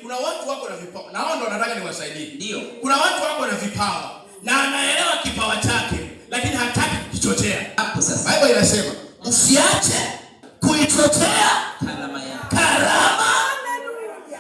kuna watu wako na vipawa na wao ndio wanataka niwasaidie. Ndio. Kuna watu wako na vipawa na anaelewa kipawa chake lakini hataki kukichochea. Hapo sasa Biblia inasema usiache kuichochea karama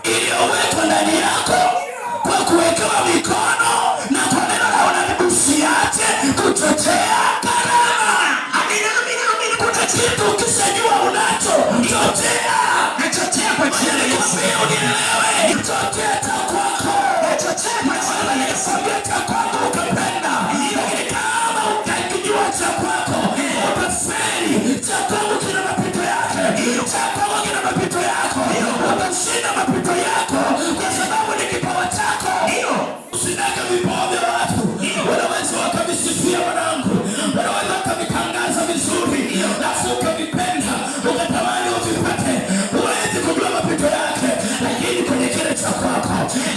iliyowekwa ndani yako kwa kuwekewa mikono na kwa neno la unabii. Usiache kuchochea karama. Amina, amina, amina. Kuna kitu ukisajua unacho, chochea. nachochea kwa jina la Yesu. Unielewe. Chochea cha kwako. Nachochea kwa jina la Yesu. Cha kwako ukapenda. Lakini kama utakijua cha kwako, utafeli. Cha kwako kina mapito yake. Cha kwako kina mapito yako. Utashinda mapito yako kwa sababu ni kipawa chako. Usinake vipawa vya watu. Wanaweza wakavisifia mwanangu. Wanaweza wakavitangaza vizuri. Alafu ukavipenda. Ukatamani uvipate. Huwezi kujua mapito yake. Lakini kwenye kile cha kwako.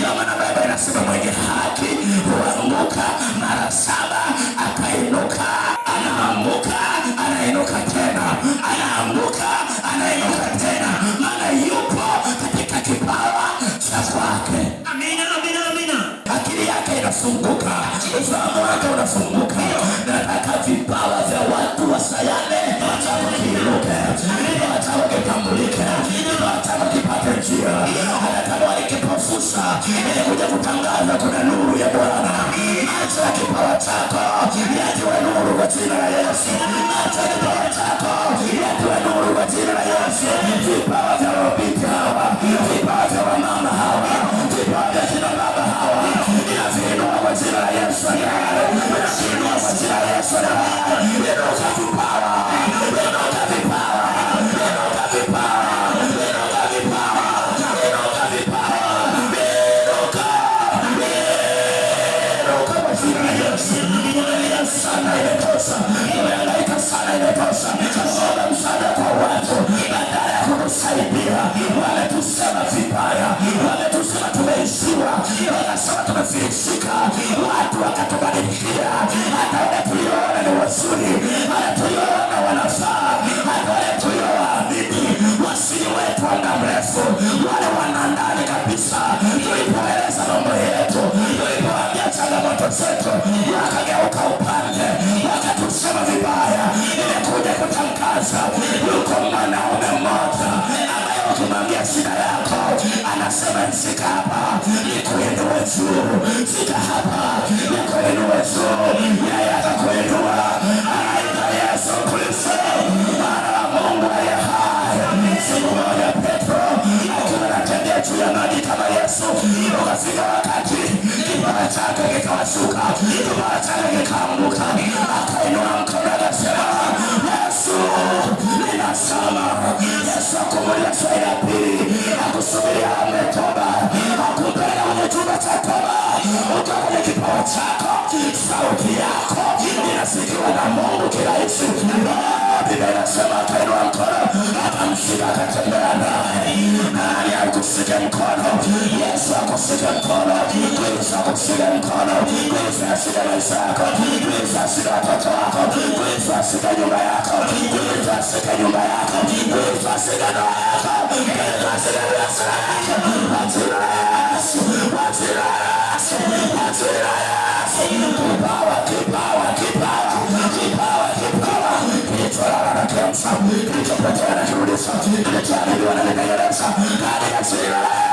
Kama na Biblia inasema mwenye haki huanguka mara 7 akainuka. Anaanguka, anainuka tena. Anaanguka, anainuka tena. Maana yupo katika kipawa cha kwake. Amina, amina, amina. Akili yake inafunguka. Ufahamu wake unafunguka. Nataka vipawa vya watu wasayane. Wataka kiinuke. Wataka kitambulike. Wataka kipate njia. Anataka walikipofusha. Ili kuja kutangaza kuna nuru ya Bwana. Acha kipawa chako. Yatiwe nuru kwa jina la Yesu. Acha kipawa chako. Yatiwe nuru kwa jina la Yesu. Vipawa vya wapita hawa. Vipawa vya wamama hawa. Vipawa vya kina baba hawa. Inavinua kwa jina la Yesu. Inavinua kwa jina la Yesu. Inuka vipawa. Inuka vipawa. Inuka vipawa. Inuka vipawa. Inuka vipawa. Inuka. Inuka kwa jina la Yesu. Umelia sana imetosha. Umehangaika sana imetosha. Omba msaada kwa watu. Badala ya kutusaidia. Wametusema vibaya. Wametusema tumeishiwa. Wanasema tumefilisika. Watu wakatubadilikia. Hata wale tuliona ni wazuri. Hata tuliona wanafaa. Hata wale tuliowaamini. Wasili wetu wa muda mrefu. Wale wanandani kabisa. Tulipoeleza mambo yetu. Tulipoambia changamoto zetu. Wakageuka upande. Wakatusema vibaya. Nimekuja kutangaza. Yuko mwanaume mmoja ambaye ukimwambia shida yako anasema fika hapa nikuinue juu. Fika hapa nikuinue juu. Yeye atakuinua. Anaitwa Yesu Kristo, Mwana wa Mungu aliye hai. Siku moja Petro akiwa anatembea juu ya maji kama Yesu, ukafika wakati kipawa chake kikawashuka, kipawa chake kikaanguka, akainua mkono akasema, Yesu ninasema. Yesu akumulia swali la pili, akusubiria ametoba, akupeleka kwenye chumba cha toba, uka kwenye kipawa chako. Sauti yako inasikiwa na Mungu kirahisi. Biblia inasema akainua mkono, akamshika, akatembea naye. Nani akushike mkono? Yesu akushike mkono. Yesu akushike mkono. Yesu ashike maisha yako. Yesu ashike watoto wako. Yesu ashike nyumba yako. Yesu ashike nyumba yako. Yesu ashike ndoa yako. Yesu ashike biashara yako. Wajira Yesu. Wajira Yesu. Wajira Yesu. Kipawa, kipawa, kipawa. Kipawa, kipawa. Kilichorara na kiamsha. Kilichopotea na kirudisha. Kilichoharibiwa na ninaeleza. Katika jina la Yesu.